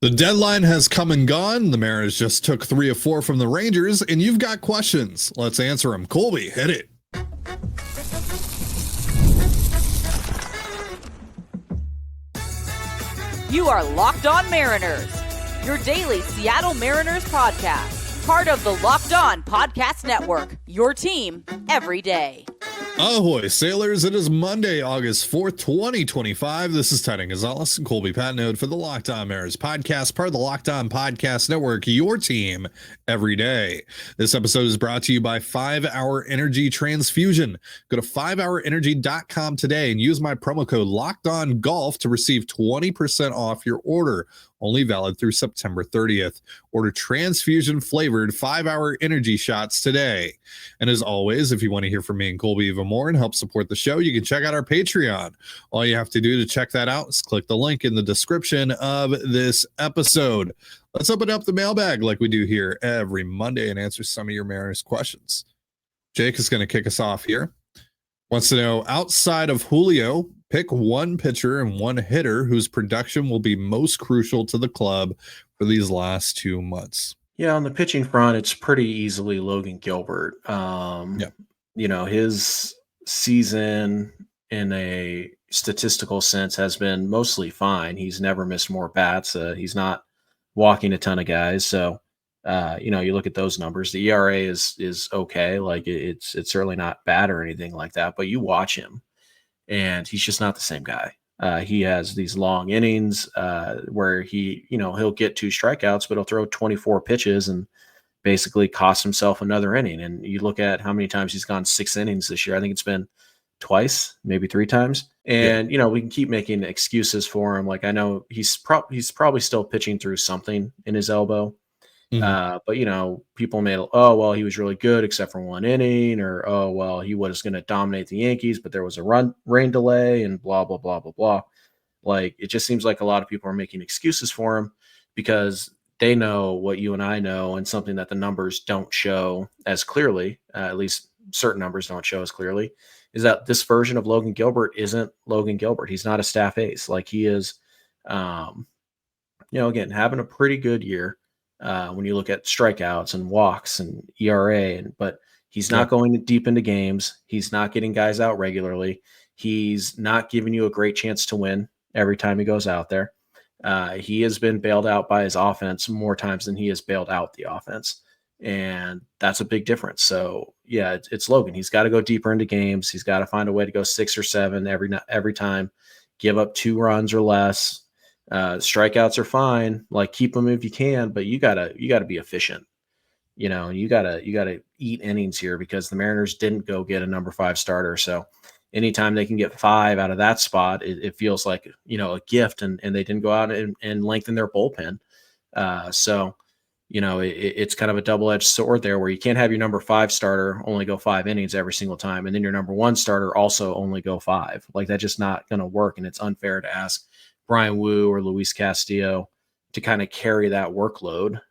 The deadline has come and gone. The Mariners just took 3 of 4 from the Rangers, and you've got questions. Let's answer them. Colby, hit it. You are Locked On Mariners, your daily Seattle Mariners podcast, part of the Locked On Podcast Network, your team every day. Ahoy, sailors. It is Monday, August 4th, 2025. This is Teddy Gonzalez and Colby Patnode for the Locked On Mariners podcast, part of the Locked On Podcast Network, your team every day. This episode is brought to you by 5-Hour Energy Transfusion. Go to 5hourenergy.com today and use my promo code LOCKEDONGolf to receive 20% off your order. Only valid through September 30th. Order transfusion flavored 5-Hour energy shots today. And as always, if you want to hear from me and Colby even more and help support the show, you can check out our Patreon. All you have to do to check that out is click the link in the description of this episode. Let's open up the mailbag like we do here every Monday and answer some of your Mariners questions. Jake is going to kick us off here. Wants to know, outside of Julio, pick one pitcher and one hitter whose production will be most crucial to the club for these last 2 months. Yeah, on the pitching front, it's pretty easily Logan Gilbert. You know, his season in a statistical sense has been mostly fine. He's never missed more bats. He's not walking a ton of guys. So, you know, you look at those numbers. The ERA is okay. Like it's certainly not bad or anything like that. But you watch him, and he's just not the same guy. He has these long innings where he'll get 2 strikeouts, but he'll throw 24 pitches and basically cost himself another inning. And you look at how many times he's gone 6 innings this year. I think it's been twice, maybe 3 times. And, we can keep making excuses for him. Like, I know he's probably still pitching through something in his elbow. But, people may, he was really good except for 1 inning, or, he was going to dominate the Yankees, but there was a rain delay and blah, blah, blah, blah, blah. Like, it just seems like a lot of people are making excuses for him because they know what you and I know, and something that the numbers don't show as clearly, at least certain numbers don't show as clearly, is that this version of Logan Gilbert isn't Logan Gilbert. He's not a staff ace. Like, he is, again, having a pretty good year. When you look at strikeouts and walks and ERA, but he's not going deep into games. He's not getting guys out regularly. He's not giving you a great chance to win every time he goes out there. He has been bailed out by his offense more times than he has bailed out the offense. And that's a big difference. So yeah, it's Logan. He's got to go deeper into games. He's got to find a way to go 6 or 7 every time, give up 2 runs or less. Strikeouts are fine. Like, keep them if you can, but you gotta be efficient. You gotta eat innings here, because the Mariners didn't go get a number 5 starter. So anytime they can get 5 out of that spot, it feels like, a gift, and they didn't go out and lengthen their bullpen. It's kind of a double-edged sword there, where you can't have your number 5 starter only go 5 innings every single time, and then your number 1 starter also only go 5. Like, that's just not going to work. And it's unfair to ask Brian Wu or Luis Castillo to kind of carry that workload,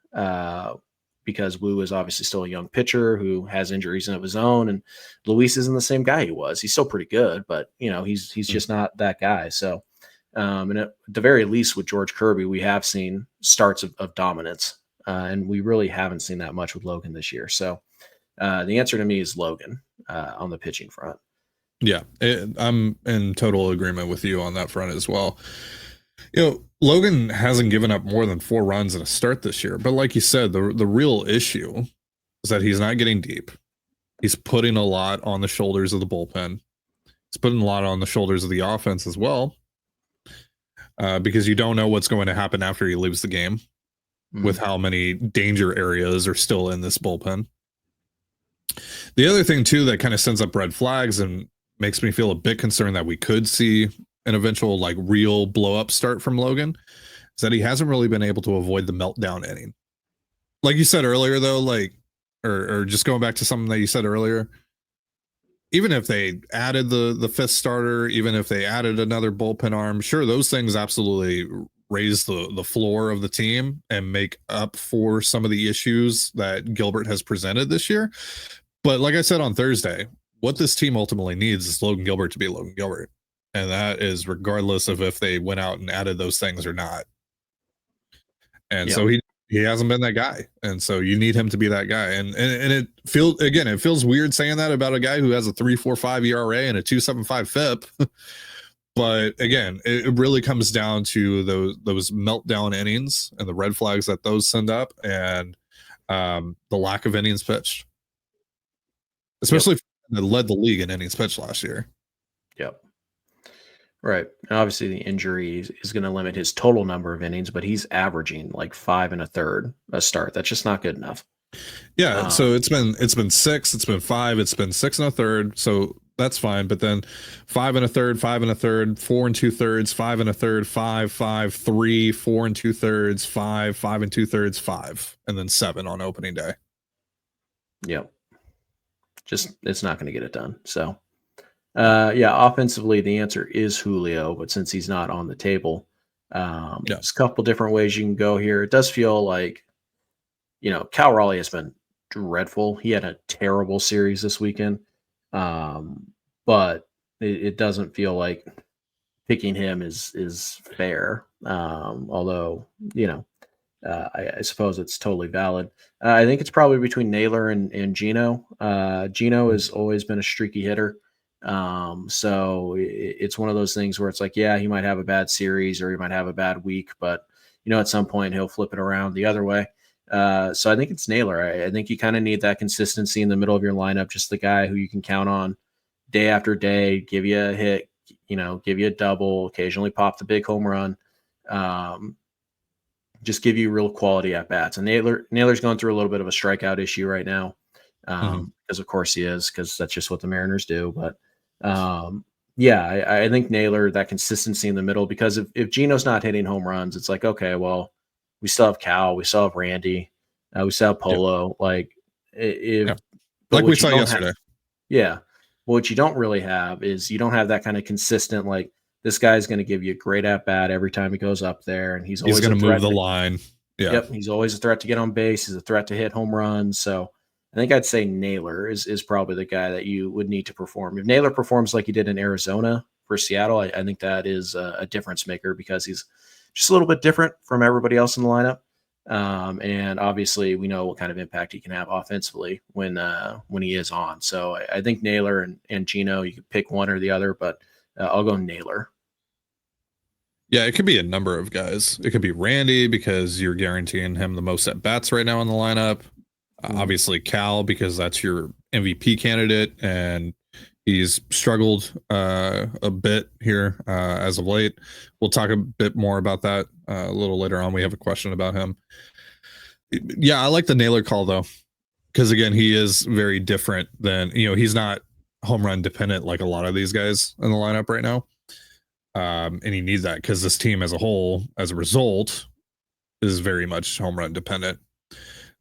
because Wu is obviously still a young pitcher who has injuries of his own, and Luis isn't the same guy he was. He's still pretty good, but he's just not that guy. So, and at the very least with George Kirby, we have seen starts of dominance, and we really haven't seen that much with Logan this year. So, the answer to me is Logan on the pitching front. Yeah, I'm in total agreement with you on that front as well. Logan hasn't given up more than 4 runs in a start this year. But like you said, the real issue is that he's not getting deep. He's putting a lot on the shoulders of the bullpen. He's putting a lot on the shoulders of the offense as well, because you don't know what's going to happen after he leaves the game with how many danger areas are still in this bullpen. The other thing, too, that kind of sends up red flags and makes me feel a bit concerned that we could see an eventual, like, real blow up start from Logan, is that he hasn't really been able to avoid the meltdown inning. Like you said earlier, though, like, or just going back to something that you said earlier, even if they added the 5th starter, even if they added another bullpen arm, sure, those things absolutely raise the floor of the team and make up for some of the issues that Gilbert has presented this year. But like I said on Thursday, what this team ultimately needs is Logan Gilbert to be Logan Gilbert. And that is regardless of if they went out and added those things or not. And so he hasn't been that guy. And so you need him to be that guy. And it feels weird saying that about a guy who has a 3.45 ERA and a 2.75 FIP. But again, it really comes down to those meltdown innings and the red flags that those send up, and the lack of innings pitched, especially that led the league in innings pitched last year. Yep. Right. And obviously the injury is going to limit his total number of innings, but he's averaging like 5 1/3 a start. That's just not good enough. Yeah. So it's been 6, it's been 5, it's been 6 1/3. So that's fine. But then 5 1/3, 5 1/3, 4 2/3, 5 1/3, 5, 5, 3, 4 2/3, 5, 5 2/3, 5, and then 7 on opening day. Yep. Just, it's not going to get it done. So, offensively, the answer is Julio, but since he's not on the table, there's a couple different ways you can go here. It does feel like, Cal Raleigh has been dreadful. He had a terrible series this weekend, but it doesn't feel like picking him is fair. Although, I suppose it's totally valid. I think it's probably between Naylor and Gino. Gino has always been a streaky hitter. So it's one of those things where it's like, yeah, he might have a bad series or he might have a bad week, but at some point he'll flip it around the other way. So I think it's Naylor. I think you kind of need that consistency in the middle of your lineup, just the guy who you can count on day after day, give you a hit, give you a double, occasionally pop the big home run. Just give you real quality at bats. And Naylor's going through a little bit of a strikeout issue right now. Because of course he is, because that's just what the Mariners do. But I think Naylor, that consistency in the middle, because if Gino's not hitting home runs, it's like, okay, well, we still have Cal, we still have Randy, we still have Polo. Like we saw yesterday. Well, what you don't really have is you don't have that kind of consistent, like, this guy's going to give you a great at bat every time he goes up there, and he's always going to move the line. Yeah. Yep, he's always a threat to get on base. He's a threat to hit home runs. So I think I'd say Naylor is probably the guy that you would need to perform. If Naylor performs like he did in Arizona for Seattle, I think that is a difference maker, because he's just a little bit different from everybody else in the lineup. And obviously we know what kind of impact he can have offensively when he is on. So I think Naylor and Gino, you could pick one or the other, but I'll go Naylor. Yeah, it could be a number of guys. It could be Randy, because you're guaranteeing him the most at bats right now in the lineup. Obviously Cal, because that's your MVP candidate, and he's struggled a bit here as of late. We'll talk a bit more about that a little later on. We have a question about him. Yeah, I like the Naylor call though, because again, he is very different than, he's not home run dependent like a lot of these guys in the lineup right now. And he needs that, because this team as a whole, as a result, is very much home run dependent.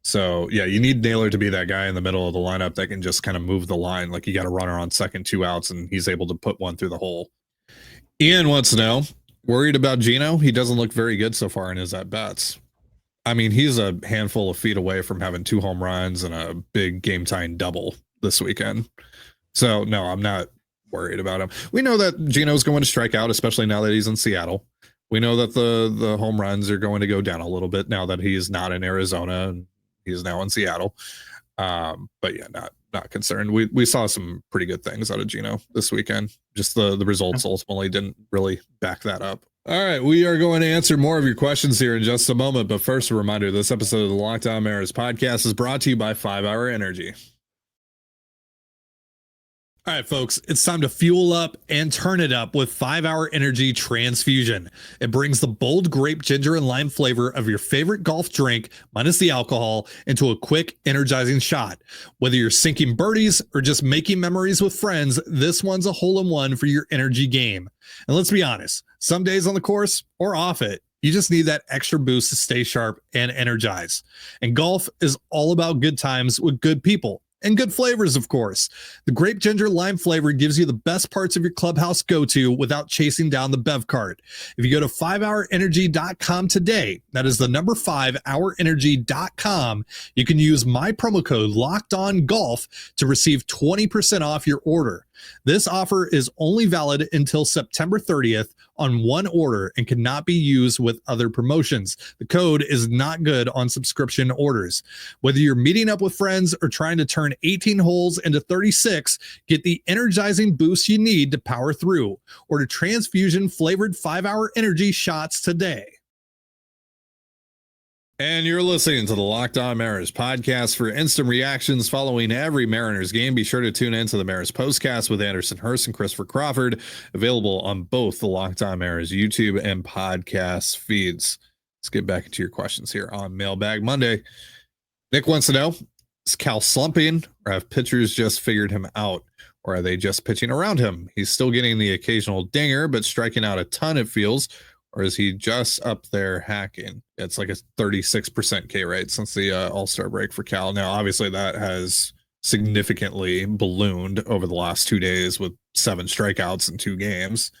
So yeah, you need Naylor to be that guy in the middle of the lineup that can just kind of move the line. Like, you got a runner on second, 2 outs, and he's able to put one through the hole. Ian wants to know, worried about Gino? He doesn't look very good so far in his at bats. I mean, he's a handful of feet away from having 2 home runs and a big Gametime double this weekend. So no, I'm not worried about him. We know that Gino's going to strike out, especially now that he's in Seattle. We know that the home runs are going to go down a little bit now that he's not in Arizona and he's now in Seattle. But yeah, not concerned. We saw some pretty good things out of Gino this weekend. Just the results ultimately didn't really back that up. All right, we are going to answer more of your questions here in just a moment. But first, a reminder, this episode of the Locked On Mariners podcast is brought to you by 5 Hour Energy. All right, folks, it's time to fuel up and turn it up with 5 Hour Energy Transfusion. It brings the bold grape, ginger, and lime flavor of your favorite golf drink, minus the alcohol, into a quick, energizing shot. Whether you're sinking birdies or just making memories with friends, this one's a hole-in-one for your energy game. And let's be honest, some days on the course or off it, you just need that extra boost to stay sharp and energized. And golf is all about good times with good people. And good flavors, of course. The grape ginger lime flavor gives you the best parts of your clubhouse go-to without chasing down the bev cart. If you go to 5hourenergy.com today, that is the number 5hourenergy.com, you can use my promo code LOCKEDONGOLF to receive 20% off your order. This offer is only valid until September 30th on one order and cannot be used with other promotions. The code is not good on subscription orders. Whether you're meeting up with friends or trying to turn 18 holes into 36, get the energizing boost you need to power through. Order transfusion flavored 5-hour energy shots today. And you're listening to the Locked On Mariners podcast. For instant reactions following every Mariners game, be sure to tune in to the Mariners Postcast with Anderson Hurst and Christopher Crawford, available on both the Locked On Mariners YouTube and podcast feeds. Let's get back into your questions here on Mailbag Monday. Nick wants to know, is Cal slumping, or have pitchers just figured him out, or are they just pitching around him? He's still getting the occasional dinger, but striking out a ton, it feels. Or is he just up there hacking? It's like a 36% K rate since the All-Star break for Cal. Now, obviously, that has significantly ballooned over the last 2 days with 7 strikeouts in 2 games.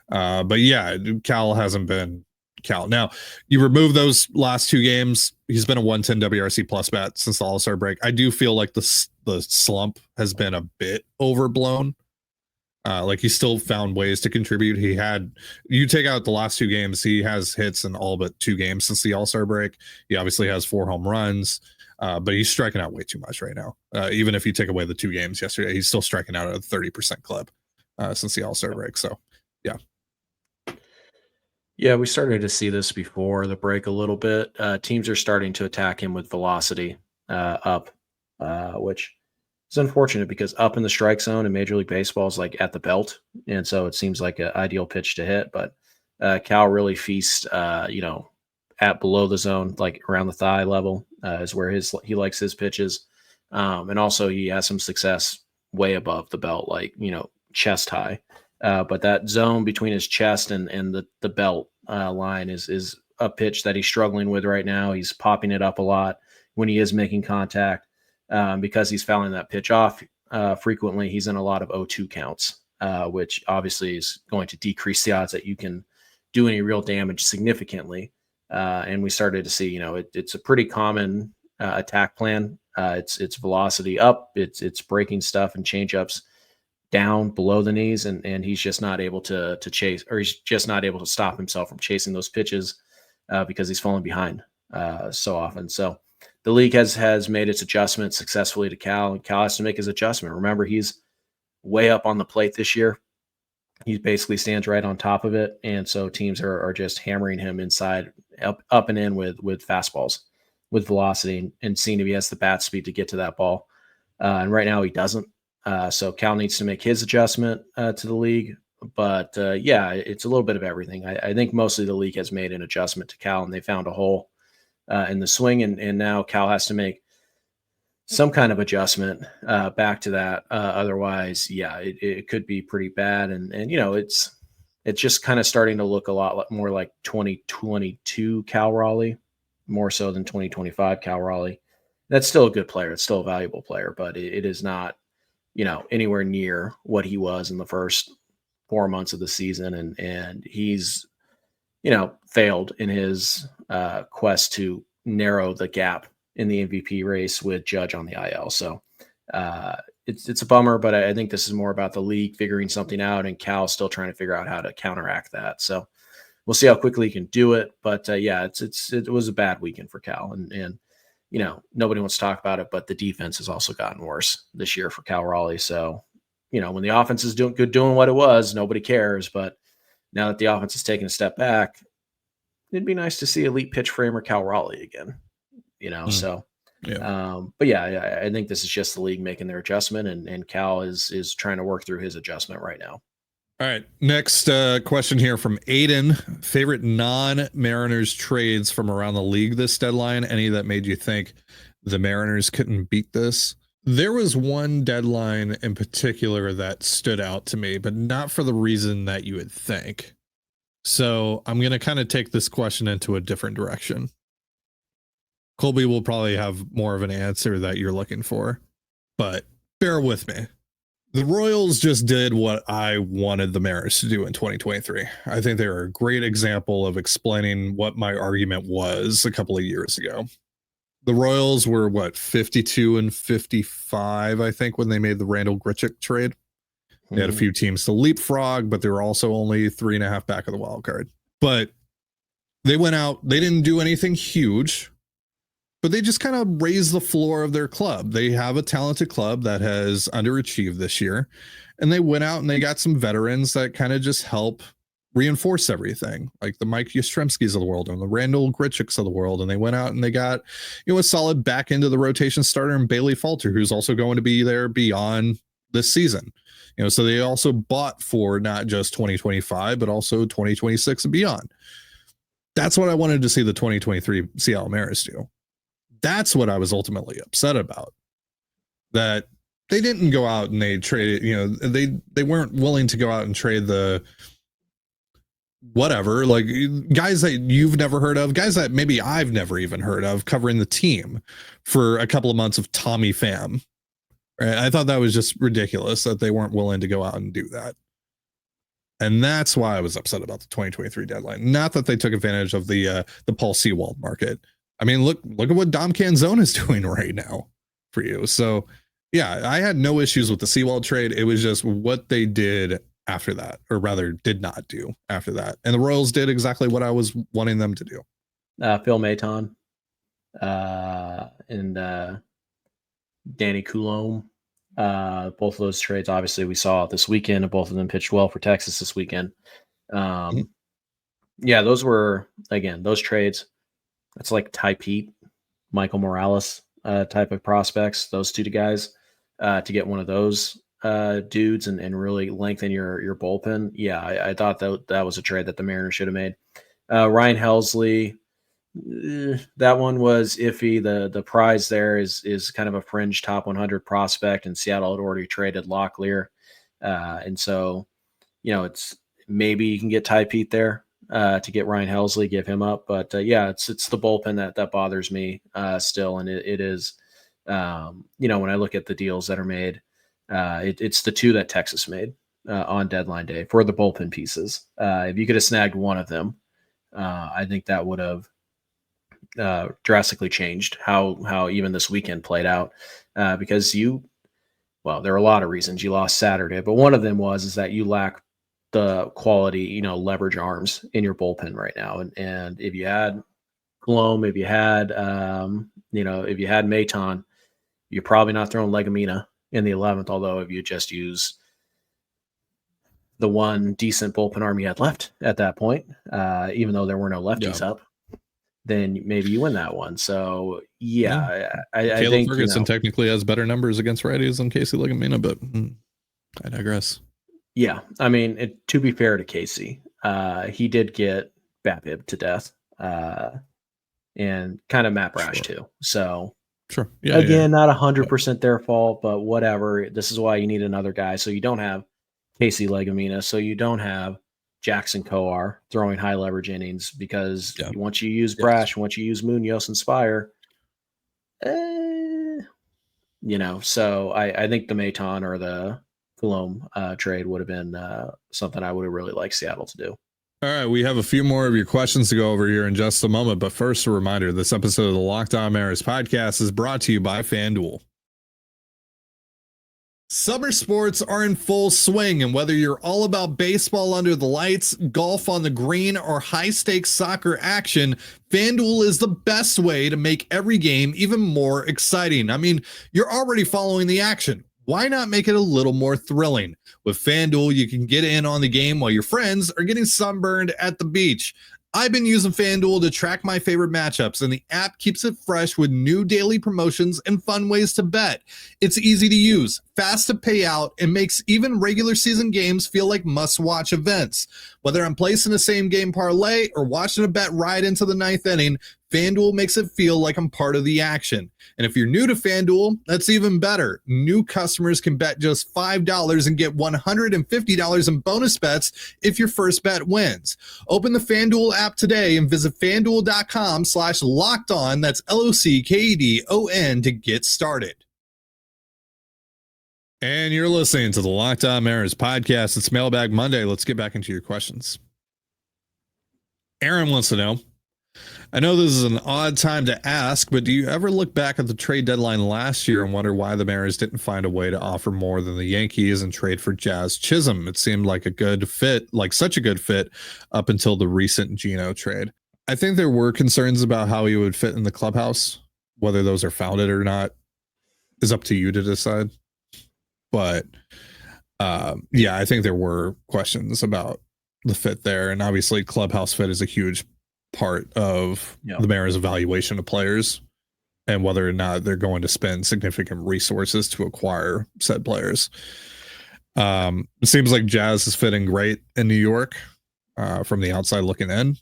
But yeah, Cal hasn't been Cal. Now, you remove those last 2 games, he's been a 110 WRC plus bat since the All-Star break. I do feel like the slump has been a bit overblown. Like he still found ways to contribute. You take out the last 2 games, he has hits in all but 2 games since the All-Star break. He obviously has 4 home runs, but he's striking out way too much right now. Even if you take away the 2 games yesterday, he's still striking out at a 30% clip since the All-Star break. So, yeah. Yeah, we started to see this before the break a little bit. Teams are starting to attack him with velocity up, which it's unfortunate because up in the strike zone in Major League Baseball is like at the belt. And so it seems like an ideal pitch to hit. But Cal really feasts, at below the zone, like around the thigh level is where he likes his pitches. And also he has some success way above the belt, like, chest high. But that zone between his chest and the belt line is a pitch that he's struggling with right now. He's popping it up a lot when he is making contact. Because he's fouling that pitch off frequently, he's in a lot of 0-2 counts, which obviously is going to decrease the odds that you can do any real damage significantly. And we started to see, it's a pretty common attack plan. It's velocity up, it's breaking stuff and changeups down below the knees, and he's just not able to chase, or he's just not able to stop himself from chasing those pitches because he's falling behind so often. So the league has made its adjustment successfully to Cal, and Cal has to make his adjustment. Remember, he's way up on the plate this year. He basically stands right on top of it, and so teams are just hammering him inside, up and in with fastballs, with velocity, and seeing if he has the bat speed to get to that ball. And right now he doesn't. So Cal needs to make his adjustment to the league. But it's a little bit of everything. I think mostly the league has made an adjustment to Cal, and they found a hole in the swing, and now Cal has to make some kind of adjustment back to that. Otherwise, it could be pretty bad. And it's just kind of starting to look a lot more like 2022 Cal Raleigh, more so than 2025 Cal Raleigh. That's still a good player. It's still a valuable player, but it is not, anywhere near what he was in the first 4 months of the season. And he's, failed in his quest to narrow the gap in the MVP race with Judge on the IL. So it's a bummer, but I think this is more about the league figuring something out, and Cal still trying to figure out how to counteract that. So we'll see how quickly he can do it. But it was a bad weekend for Cal, and nobody wants to talk about it, but the defense has also gotten worse this year for Cal Raleigh. So, when the offense is doing what it was, nobody cares. But now that the offense is taking a step back, it'd be nice to see elite pitch framer Cal Raleigh again, So, but I think this is just the league making their adjustment, and Cal is trying to work through his adjustment right now. All right. Next question here from Aiden. Favorite non-Mariners trades from around the league this deadline? Any that made you think the Mariners couldn't beat this? There was one deadline in particular that stood out to me, but not for the reason that you would think. So I'm going to kind of take this question into a different direction. Colby will probably have more of an answer that you're looking for, but bear with me. The Royals just did what I wanted the Mariners to do in 2023. I think they are a great example of explaining what my argument was a couple of years ago. The Royals were 52 and 55, I think, when they made the Randall Grichuk trade. They had a few teams to leapfrog, but they were also only 3.5 back of the wild card. But they went out, they didn't do anything huge, but they just kind of raised the floor of their club. They have a talented club that has underachieved this year, and they went out and they got some veterans that kind of just help reinforce everything, like the Mike Yastrzemskis of the world and the Randall Gritchiks of the world. And they went out and they got, a solid back into the rotation starter in Bailey Falter, who's also going to be there beyond this season. So they also bought for not just 2025, but also 2026 and beyond. That's what I wanted to see the 2023 Seattle Mariners do. That's what I was ultimately upset about. That they didn't go out and they traded, they weren't willing to go out and trade the whatever, like guys that you've never heard of, guys that maybe I've never even heard of covering the team for a couple of months of Tommy Pham. Right? I thought that was just ridiculous that they weren't willing to go out and do that. And that's why I was upset about the 2023 deadline. Not that they took advantage of the Paul Sewald market. I mean, look at what Dom Canzone is doing right now for you. So, yeah, I had no issues with the Sewald trade. It was just what they did after that, or rather did not do after that. And the Royals did exactly what I was wanting them to do. Phil Maton and Danny Coulombe. Both of those trades, obviously, we saw this weekend, and both of them pitched well for Texas this weekend. Yeah, those were, again, those trades. That's like Ty Pete, Michael Morales type of prospects, those two guys, to get one of those dudes and really lengthen your bullpen. Yeah, I thought that was a trade that the Mariners should have made. Ryan Helsley, that one was iffy. The prize there is kind of a fringe top 100 prospect, and Seattle had already traded Locklear. And so, it's maybe you can get Ty Pete there to get Ryan Helsley, give him up. But yeah, it's the bullpen that bothers me still. And it is, when I look at the deals that are made, it's the two that Texas made on deadline day for the bullpen pieces. If you could have snagged one of them, I think that would have drastically changed how even this weekend played out, because there are a lot of reasons you lost Saturday, but one of them is that you lack the quality, leverage arms in your bullpen right now. And if you had Coulombe, if you had Maton, you're probably not throwing Legumina in the 11th. Although if you just use the one decent bullpen arm you had left at that point, even though there were no lefties up, then maybe you win that one. So I think Ferguson technically has better numbers against righties than Casey Legumina, but I digress. Yeah, I mean, to be fair to Casey, he did get BABIP to death, and kind of Matt Brash too. So sure, not 100% their fault, but whatever. This is why you need another guy. So you don't have Casey Legumina, so you don't have Jackson Coar throwing high leverage innings, because once you use Brash, once you use Munoz and Spire, so I think the Maton or the Coulombe trade would have been something I would have really liked Seattle to do. All right, we have a few more of your questions to go over here in just a moment, but first a reminder, this episode of the Locked On Mariners podcast is brought to you by FanDuel. Summer sports are in full swing, and whether you're all about baseball under the lights, golf on the green, or high-stakes soccer action, FanDuel is the best way to make every game even more exciting. I mean, you're already following the action. Why not make it a little more thrilling? With FanDuel, you can get in on the game while your friends are getting sunburned at the beach. I've been using FanDuel to track my favorite matchups, and the app keeps it fresh with new daily promotions and fun ways to bet. It's easy to use, fast to pay out, and makes even regular season games feel like must-watch events. Whether I'm placing a same-game parlay or watching a bet ride into the ninth inning, FanDuel makes it feel like I'm part of the action. And if you're new to FanDuel, that's even better. New customers can bet just $5 and get $150 in bonus bets if your first bet wins. Open the FanDuel app today and visit FanDuel.com/lockedon. That's LOCKEDON to get started. And you're listening to the Locked On Mariners podcast. It's Mailbag Monday. Let's get back into your questions. Aaron wants to know, I know this is an odd time to ask, but do you ever look back at the trade deadline last year and wonder why the Mariners didn't find a way to offer more than the Yankees and trade for Jazz Chisholm? It seemed like a good fit, like such a good fit up until the recent Geno trade. I think there were concerns about how he would fit in the clubhouse. Whether those are founded or not is up to you to decide. But yeah, I think there were questions about the fit there. And obviously clubhouse fit is a huge part of the Mariners' evaluation of players and whether or not they're going to spend significant resources to acquire said players. It seems like Jazz is fitting great in New York from the outside looking in.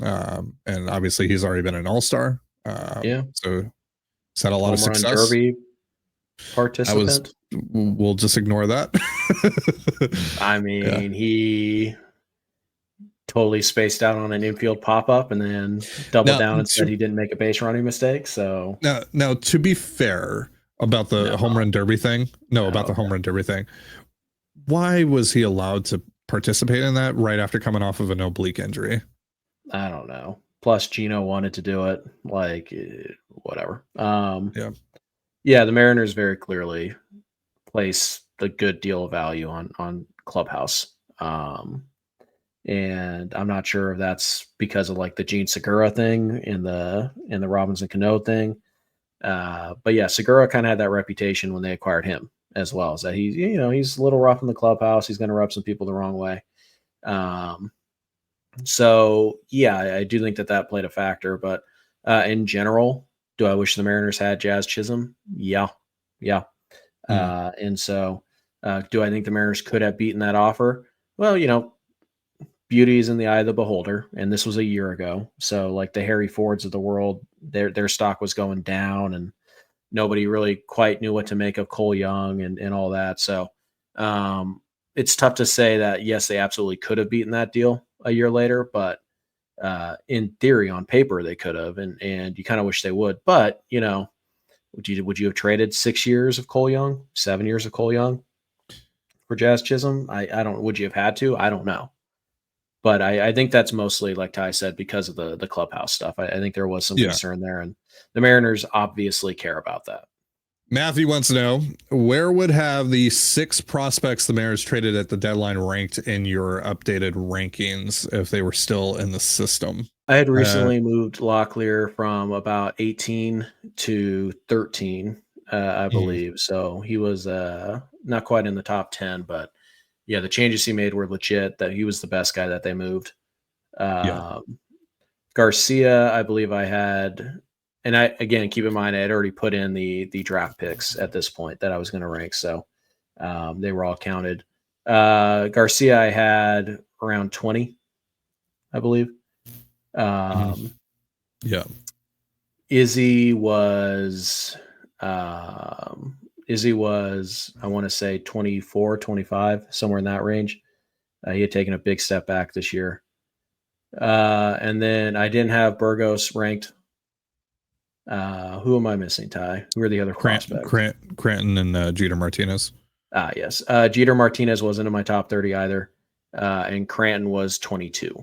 And obviously he's already been an all-star. So he's had a lot of success. Derby participant. We'll just ignore that. I mean, he totally spaced out on an infield pop-up and then doubled down and said he didn't make a base running mistake. So now to be fair about the home run derby thing, about the home run derby thing, why was he allowed to participate in that right after coming off of an oblique injury? I don't know. Plus Geno wanted to do it, like whatever. Yeah, the Mariners very clearly place a good deal of value on clubhouse. And I'm not sure if that's because of like the Gene Segura thing in the Robinson Cano thing. But yeah, Segura kind of had that reputation when they acquired him as well, is that he's a little rough in the clubhouse. He's going to rub some people the wrong way. So yeah, I do think that played a factor, but in general, do I wish the Mariners had Jazz Chisholm? Yeah. And so do I think the Mariners could have beaten that offer? Well, beauty is in the eye of the beholder, and this was a year ago. So like the Harry Fords of the world, their stock was going down and nobody really quite knew what to make of Cole Young and all that. So it's tough to say that, yes, they absolutely could have beaten that deal a year later, but in theory, on paper, they could have, and you kind of wish they would. But, would you have traded 6 years of Cole Young, 7 years of Cole Young for Jazz Chisholm? I don't. Would you have had to? I don't know. But I think that's mostly, like Ty said, because of the clubhouse stuff. I think there was some concern there, and the Mariners obviously care about that. Matthew wants to know, where would have the 6 prospects the Mariners traded at the deadline ranked in your updated rankings if they were still in the system? I had recently moved Locklear from about 18 to 13, I believe. So he was not quite in the top 10, but yeah, the changes he made were legit, that he was the best guy that they moved. Garcia, I believe I had, and again, keep in mind, I had already put in the draft picks at this point that I was going to rank. So they were all counted. Garcia, I had around 20, I believe. Izzy was, I want to say 24, 25, somewhere in that range. He had taken a big step back this year. And then I didn't have Burgos ranked. Who am I missing, Ty? Who are the other prospects? Cranton and Jeter Martinez. Yes. Jeter Martinez wasn't in my top 30 either. And Cranton was 22.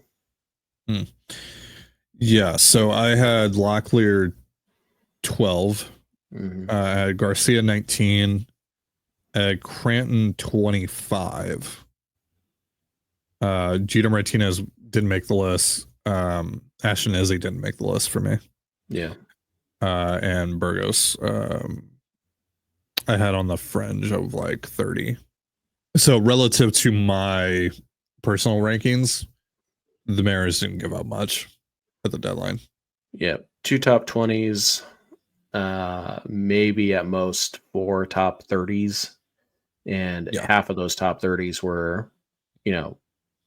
Yeah, so I had Locklear 12. I had Garcia 19. I had Cranton 25. Jeter Martinez didn't make the list. Ashton Izzy didn't make the list for me. Yeah. And Burgos I had on the fringe of like 30. So relative to my personal rankings, the Mariners didn't give up much at the deadline. Yeah, 2 top 20s, maybe at most 4 top 30s, and half of those top 30s were,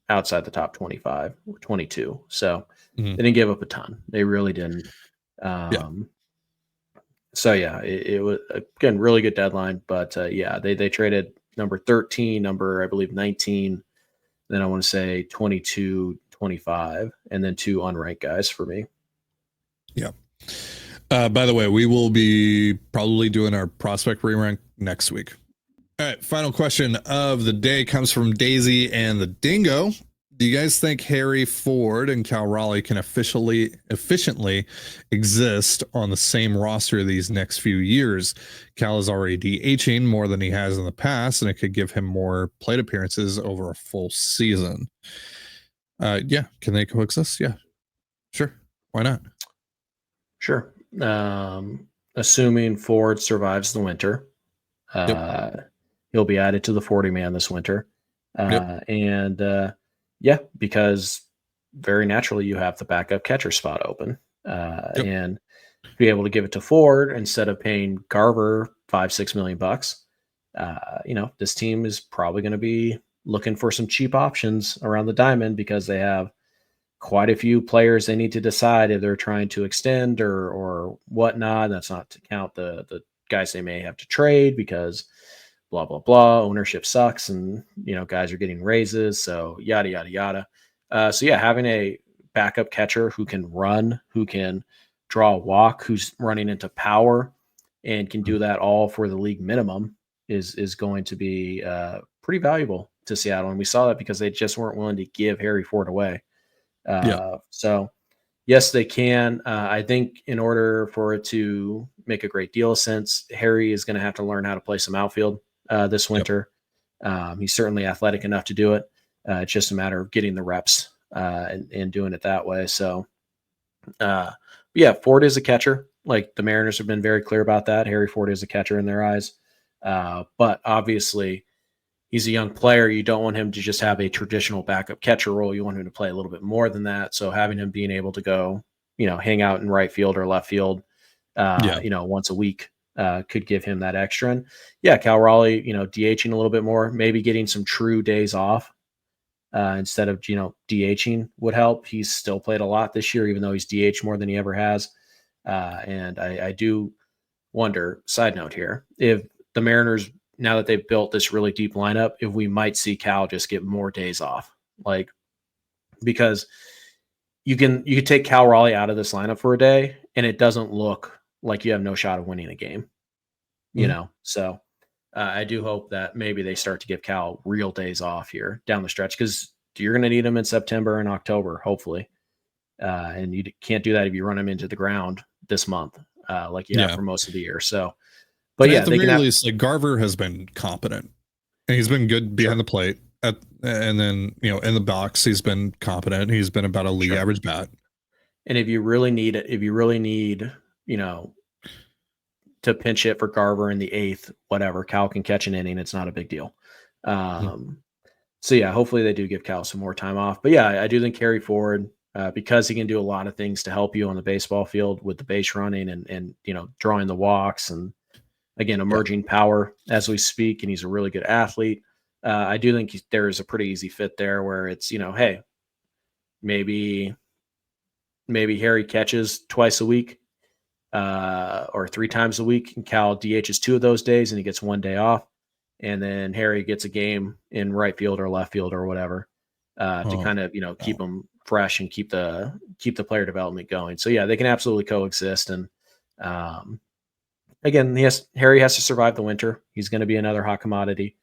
outside the top 25 or 22. So they didn't give up a ton. They really didn't. So yeah, it was, again, really good deadline. But they traded number 13, number I believe 19. Then I want to say 22, 25, and then 2 unranked guys for me. Yeah. By the way, we will be probably doing our prospect re-rank next week. All right. Final question of the day comes from Daisy and the Dingo. Do you guys think Harry Ford and Cal Raleigh can efficiently exist on the same roster these next few years? Cal is already DHing more than he has in the past, and it could give him more plate appearances over a full season. Yeah, can they coexist? Yeah, sure. Why not? Sure. Assuming Ford survives the winter, he'll be added to the 40 man this winter. Yeah, because very naturally you have the backup catcher spot open, and be able to give it to Ford instead of paying Garver $5-6 million bucks. This team is probably going to be looking for some cheap options around the diamond because they have quite a few players they need to decide if they're trying to extend or whatnot. That's not to count the guys they may have to trade because blah, blah, blah. Ownership sucks and, guys are getting raises. So yada, yada, yada. Having a backup catcher who can run, who can draw a walk, who's running into power and can do that all for the league minimum is going to be pretty valuable to Seattle. And we saw that because they just weren't willing to give Harry Ford away. So yes, they can. I think in order for it to make a great deal of sense, Harry is going to have to learn how to play some outfield this winter. He's certainly athletic enough to do it. It's just a matter of getting the reps and doing it that way. So, Ford is a catcher. Like the Mariners have been very clear about that. Harry Ford is a catcher in their eyes. But obviously, he's a young player. You don't want him to just have a traditional backup catcher role. You want him to play a little bit more than that. So having him being able to go, hang out in right field or left field, once a week could give him that extra. And Cal Raleigh, DHing a little bit more, maybe getting some true days off instead of, DHing would help. He's still played a lot this year, even though he's DH more than he ever has. And I do wonder, side note here, if the Mariners, now that they've built this really deep lineup, if we might see Cal just get more days off, because you could take Cal Raleigh out of this lineup for a day and it doesn't look like you have no shot of winning a game, So I do hope that maybe they start to give Cal real days off here down the stretch because you're going to need them in September and October, hopefully. And you can't do that if you run them into the ground this month, like you have for most of the year. So, but at the very least, Garver has been competent and he's been good behind the plate and then, in the box, he's been competent. He's been about a league average bat. And if you really need, to pinch hit for Garver in the 8th, whatever, Cal can catch an inning. It's not a big deal. Hopefully they do give Cal some more time off, but I do think Harry Ford, because he can do a lot of things to help you on the baseball field with the base running and drawing the walks and, again, emerging power as we speak, and he's a really good athlete. I do think there's a pretty easy fit there where it's, hey, maybe Harry catches twice a week or 3 times a week, and Cal DHs 2 of those days, and he gets 1 day off, and then Harry gets a game in right field or left field or whatever to kind of keep him fresh and keep the player development going. So they can absolutely coexist. And again, Harry has to survive the winter. He's going to be another hot commodity.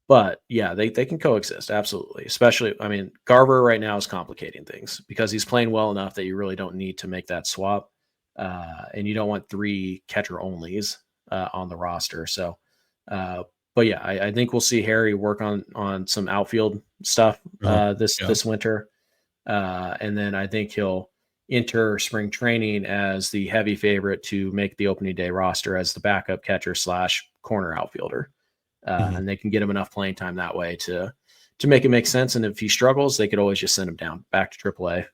But they can coexist. Absolutely. Especially, Garver right now is complicating things because he's playing well enough that you really don't need to make that swap. And you don't want 3 catcher onlys on the roster. So, I think we'll see Harry work on some outfield stuff this winter. And then I think he'll enter spring training as the heavy favorite to make the opening day roster as the backup catcher / corner outfielder. And they can get him enough playing time that way to make it make sense. And if he struggles, they could always just send him down back to AAA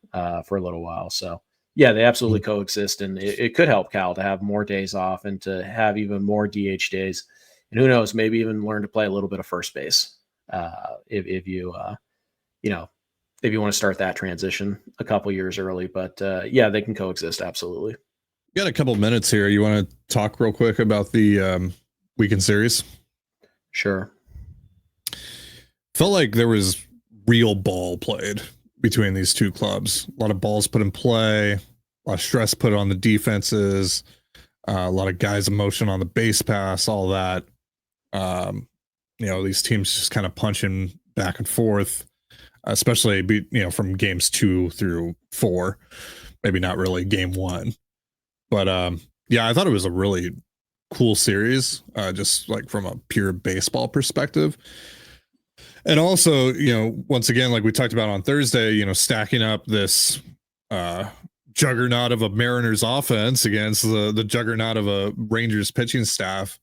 for a little while. So they absolutely coexist. And it could help Cal to have more days off and to have even more DH days. And who knows, maybe even learn to play a little bit of first base if you want to start that transition a couple years early. But they can coexist. Absolutely. You got a couple minutes here. You want to talk real quick about the weekend series? Sure. Felt like there was real ball played between these two clubs. A lot of balls put in play, a lot of stress put on the defenses, a lot of guys' emotion on the base pass, all that. These teams just kind of punching back and forth, especially from games 2 through 4. Maybe not really game 1, but I thought it was a really cool series, just like from a pure baseball perspective. And also, once again, like we talked about on Thursday, stacking up this juggernaut of a Mariners offense against the juggernaut of a Rangers pitching staff.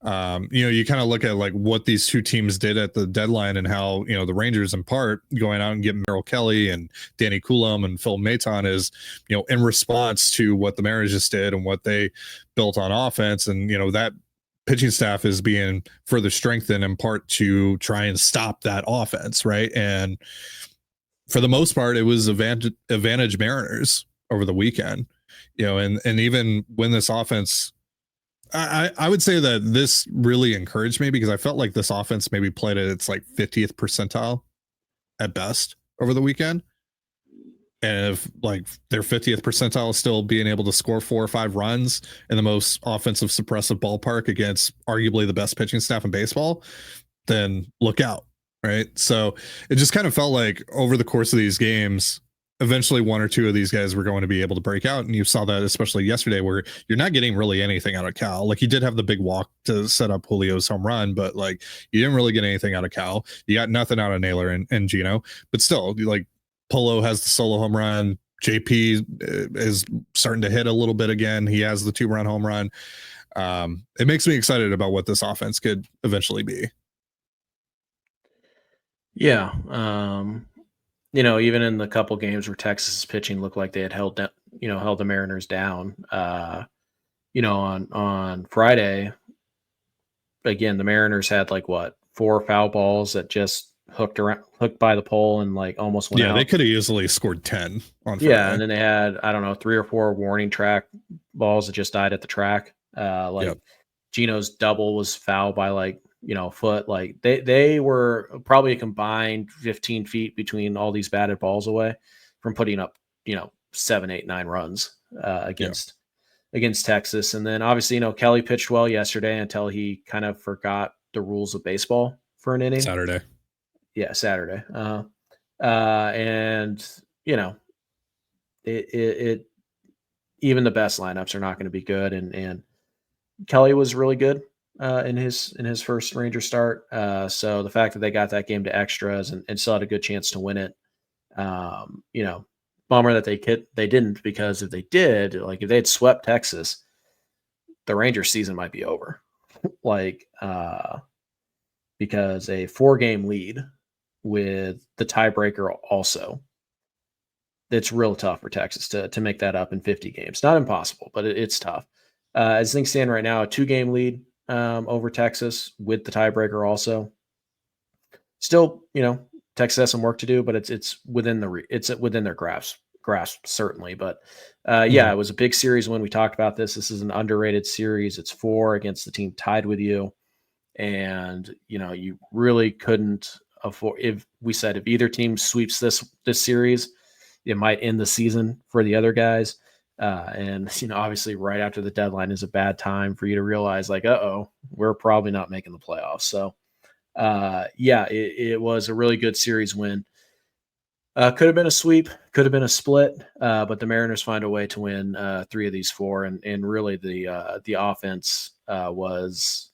You kind of look at like what these two teams did at the deadline and how, the Rangers in part going out and getting Merrill Kelly and Danny Coulomb and Phil Maton is, in response to what the Mariners just did and what they built on offense. And, that pitching staff is being further strengthened in part to try and stop that offense. Right. And for the most part, it was advantage Mariners over the weekend, and even when this offense, I would say that this really encouraged me because I felt like this offense maybe played at its like 50th percentile at best over the weekend. And if like their 50th percentile is still being able to score 4 or 5 runs in the most offensive suppressive ballpark against arguably the best pitching staff in baseball, then look out. Right. So it just kind of felt like over the course of these games, eventually 1 or 2 of these guys were going to be able to break out. And you saw that especially yesterday where you're not getting really anything out of Cal. Like, you did have the big walk to set up Julio's home run, but like you didn't really get anything out of Cal. You got nothing out of Naylor and Gino, but still, like, Polo has the solo home run. JP is starting to hit a little bit again. He has the 2-run home run. It makes me excited about what this offense could eventually be. Yeah. Even in the couple games where Texas pitching looked like they had held the Mariners down, on Friday, again, the Mariners had like 4 foul balls that just hooked by the pole and like almost went out. They could have easily scored 10 on Friday. Yeah, and then they had, 3 or 4 warning track balls that just died at the track. Gino's double was foul by foot. Like they were probably a combined 15 feet between all these batted balls away from putting up 7, 8, 9 runs against Texas. And then obviously Kelly pitched well yesterday until he kind of forgot the rules of baseball for an inning. Saturday. And it even the best lineups are not going to be good, and Kelly was really good in his first Ranger start. So the fact that they got that game to extras and still had a good chance to win it, bummer that they didn't, because if they did, like if they had swept Texas, the Rangers season might be over. Because a 4-game lead with the tiebreaker also, it's real tough for Texas to make that up in 50 games. Not impossible, but it's tough. As things stand right now, a 2-game lead over Texas with the tiebreaker also. Still, Texas has some work to do, but it's within their grasp certainly. But it was a big series when we talked about this. This is an underrated series. It's 4 against the team tied with you, and you really couldn't afford. If either team sweeps this series, it might end the season for the other guys. And obviously right after the deadline is a bad time for you to realize we're probably not making the playoffs. So it was a really good series win. Could have been a sweep, could have been a split, but the Mariners find a way to win 3 of these 4, and really the offense was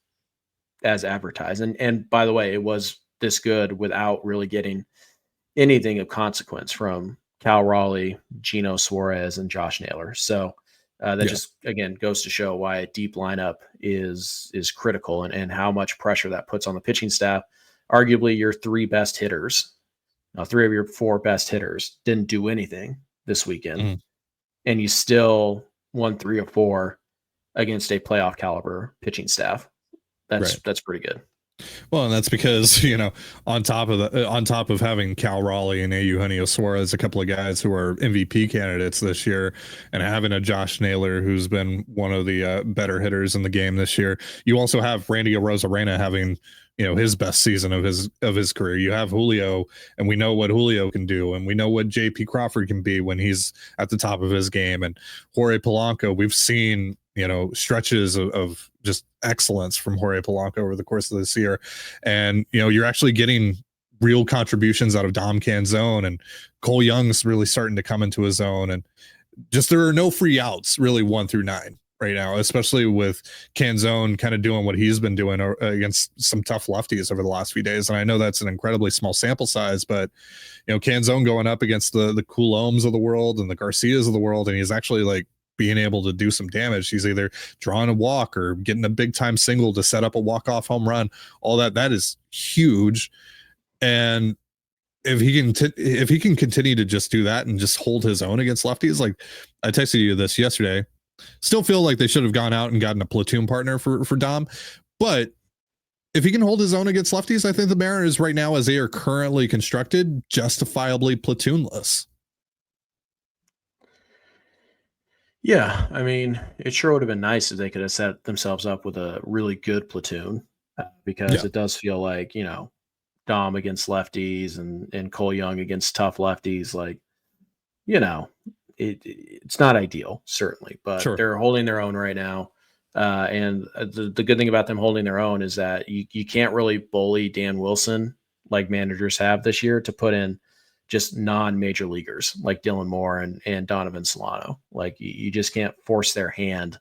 as advertised. And by the way, it was this good without really getting anything of consequence from Cal Raleigh, Gino Suarez, and Josh Naylor. So that just, again, goes to show why a deep lineup is critical, and how much pressure that puts on the pitching staff. Arguably your 3 best hitters, 3 of your 4 best hitters didn't do anything this weekend, and you still won 3 or 4 against a playoff caliber pitching staff. That's pretty good. Well, and that's because, on top of having Cal Raleigh and Eugenio Suarez, a couple of guys who are MVP candidates this year, and having a Josh Naylor who's been one of the better hitters in the game this year, you also have Randy Arozarena having his best season of his career. You have Julio, and we know what Julio can do, and we know what JP Crawford can be when he's at the top of his game, and Jorge Polanco. We've seen stretches of just excellence from Jorge Polanco over the course of this year. And, you're actually getting real contributions out of Dom Canzone, and Cole Young's really starting to come into his own. And just there are no free outs really 1 through 9 right now, especially with Canzone kind of doing what he's been doing against some tough lefties over the last few days. And I know that's an incredibly small sample size, but Canzone going up against the Coulombs of the world and the Garcias of the world, and he's actually like being able to do some damage. He's either drawing a walk or getting a big time single to set up a walk-off home run. All that is huge. And if he can continue to just do that and just hold his own against lefties, like I texted you this yesterday, still feel like they should have gone out and gotten a platoon partner for Dom. But if he can hold his own against lefties, I think the Mariners right now, as they are currently constructed, justifiably platoonless. Yeah, I mean, it sure would have been nice if they could have set themselves up with a really good platoon, because it does feel like, Dom against lefties and Cole Young against tough lefties, like, it's not ideal, certainly, but they're holding their own right now. And the good thing about them holding their own is that you can't really bully Dan Wilson like managers have this year to put in just non-major leaguers like Dylan Moore and Donovan Solano. Like you just can't force their hand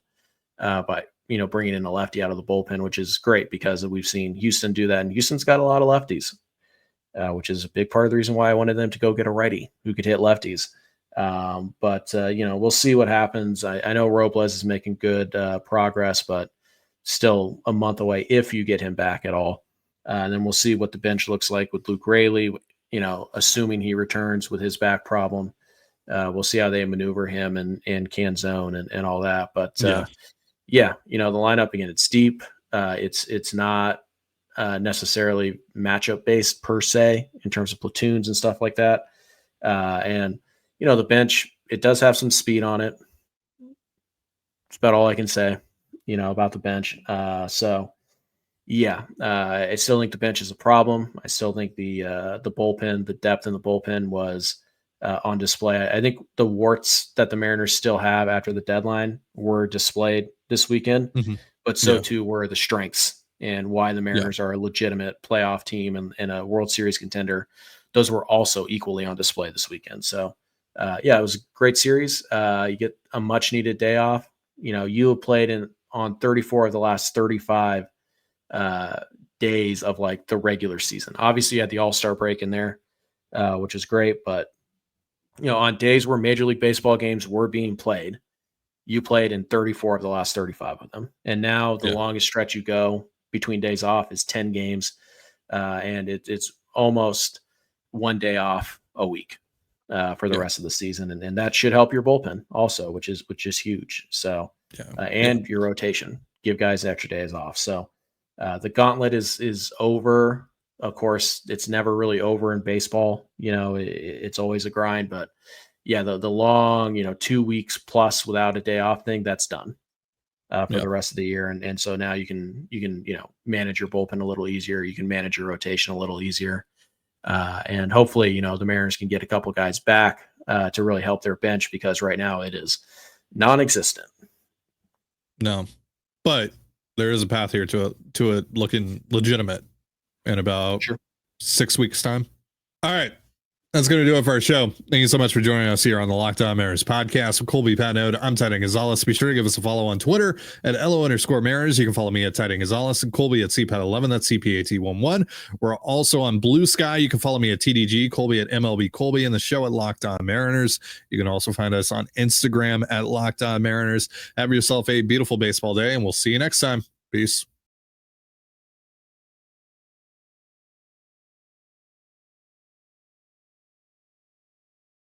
by bringing in a lefty out of the bullpen, which is great because we've seen Houston do that, and Houston's got a lot of lefties, which is a big part of the reason why I wanted them to go get a righty who could hit lefties. But we'll see what happens. I know Robles is making good progress, but still a month away if you get him back at all. And then we'll see what the bench looks like with Luke Raley, assuming he returns with his back problem. We'll see how they maneuver him and Canzone and all that. But the lineup, again, it's deep. It's not necessarily matchup based per se in terms of platoons and stuff like that. And the bench, it does have some speed on it. It's about all I can say, about the bench. I still think the bench is a problem. I still think the bullpen, the depth in the bullpen was on display. I think the warts that the Mariners still have after the deadline were displayed this weekend, but so too were the strengths and why the Mariners are a legitimate playoff team and a World Series contender. Those were also equally on display this weekend. So, it was a great series. You get a much needed day off. You have played on 34 of the last 35 days of like the regular season. Obviously you had the All-Star break in there, which is great, but on days where Major League Baseball games were being played, you played in 34 of the last 35 of them. And now the longest stretch you go between days off is 10 games. And it's almost one day off a week for the rest of the season. And that should help your bullpen also, which is huge. So, and your rotation, give guys extra days off. So the gauntlet is over. Of course, it's never really over in baseball. It's always a grind, but the long, 2 weeks plus without a day off thing, that's done for the rest of the year. And so now you can manage your bullpen a little easier. You can manage your rotation a little easier. And hopefully, the Mariners can get a couple guys back to really help their bench, because right now it is non-existent. No, but there is a path here to it looking legitimate in about 6 weeks time. All right. That's going to do it for our show. Thank you so much for joining us here on the Locked On Mariners podcast with Colby, Pat Node. I'm Titan Gonzalez. Be sure to give us a follow on Twitter at @LO_Mariners. You can follow me at Titan Gonzalez and Colby at CPAT11. That's CPAT11. We're also on Blue Sky. You can follow me at TDG, Colby at MLB Colby, and the show at Locked On Mariners. You can also find us on Instagram at Locked On Mariners. Have yourself a beautiful baseball day, and we'll see you next time. Peace.